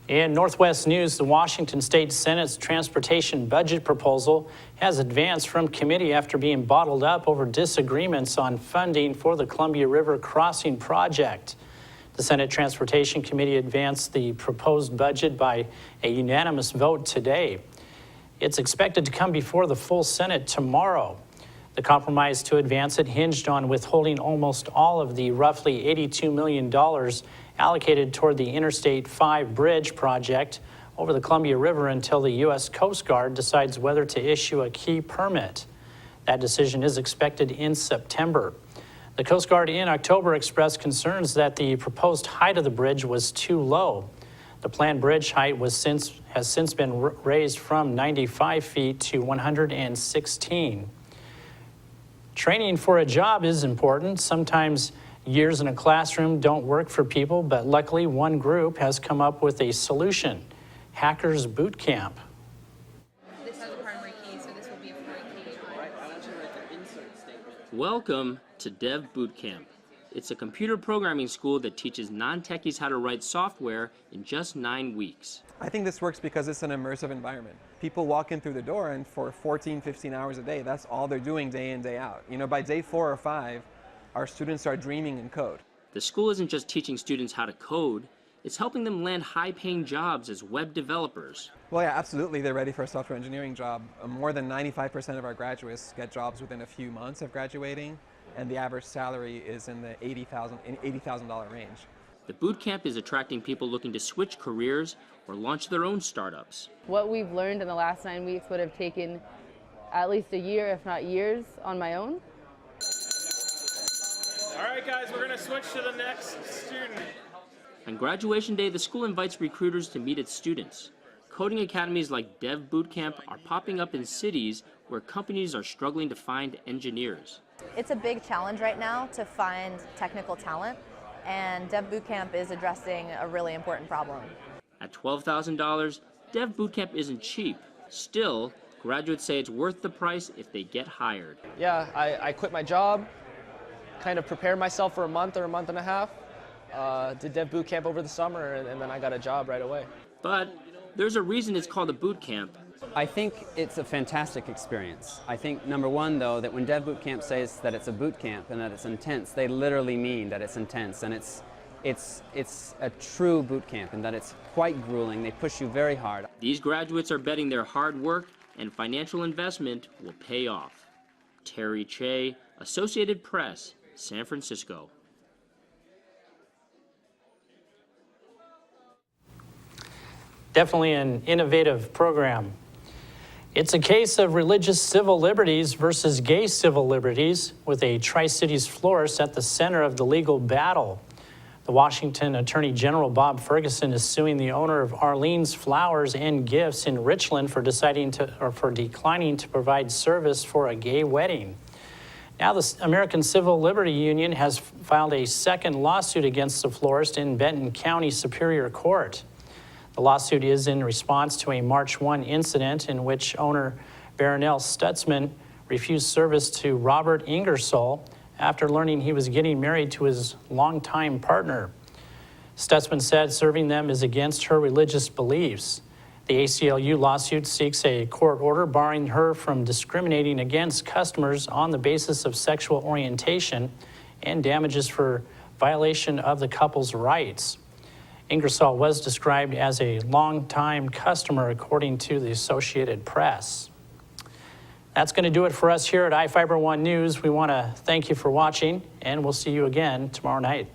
In Northwest news, the Washington State Senate's transportation budget proposal has advanced from committee after being bottled up over disagreements on funding for the Columbia River Crossing project. The Senate Transportation Committee advanced the proposed budget by a unanimous vote today. It's expected to come before the full Senate tomorrow. The compromise to advance it hinged on withholding almost all of the roughly $82 million allocated toward the Interstate 5 bridge project over the Columbia River until the U.S. Coast Guard decides whether to issue a key permit. That decision is expected in September. The Coast Guard in October expressed concerns that the proposed height of the bridge was too low. The planned bridge height has since been raised from 95 feet to 116. Training for a job is important. Sometimes years in a classroom don't work for people, but luckily one group has come up with a solution: Hackers Bootcamp. This has a primary key, so this will be a foreign key. Welcome to Dev Bootcamp. It's a computer programming school that teaches non-techies how to write software in just 9 weeks. I think this works because it's an immersive environment. People walk in through the door and for 14, 15 hours a day, that's all they're doing day in, day out. You know, by day 4 or 5, our students are dreaming in code. The school isn't just teaching students how to code, it's helping them land high-paying jobs as web developers. Well, yeah, absolutely, they're ready for a software engineering job. More than 95% of our graduates get jobs within a few months of graduating, and the average salary is in the $80,000 range. The bootcamp is attracting people looking to switch careers or launch their own startups. What we've learned in the last 9 weeks would have taken at least a year, if not years, on my own. All right, guys, we're going to switch to the next student. On graduation day, the school invites recruiters to meet its students. Coding academies like Dev Bootcamp are popping up in cities where companies are struggling to find engineers. It's a big challenge right now to find technical talent, and Dev Bootcamp is addressing a really important problem. At $12,000, Dev Bootcamp isn't cheap. Still, graduates say it's worth the price if they get hired. Yeah, I quit my job, kind of prepared myself for a month or a month and a half, did Dev Bootcamp over the summer, and then I got a job right away. But there's a reason it's called a boot camp. I think it's a fantastic experience. I think, number one, though, that when Dev Bootcamp says that it's a boot camp and that it's intense, they literally mean that it's intense, and it's a true boot camp and that it's quite grueling. They push you very hard. These graduates are betting their hard work and financial investment will pay off. Terry Che, Associated Press, San Francisco. Definitely an innovative program. It's a case of religious civil liberties versus gay civil liberties, with a Tri-Cities florist at the center of the legal battle. The Washington Attorney General Bob Ferguson is suing the owner of Arlene's Flowers and Gifts in Richland for declining to provide service for a gay wedding. Now the American Civil Liberty Union has filed a second lawsuit against the florist in Benton County Superior Court. The lawsuit is in response to a March 1 incident in which owner Baronelle Stutzman refused service to Robert Ingersoll after learning he was getting married to his longtime partner. Stutzman said serving them is against her religious beliefs. The ACLU lawsuit seeks a court order barring her from discriminating against customers on the basis of sexual orientation and damages for violation of the couple's rights. Ingersoll was described as a longtime customer, according to the Associated Press. That's going to do it for us here at iFIBER 1 News. We want to thank you for watching, and we'll see you again tomorrow night.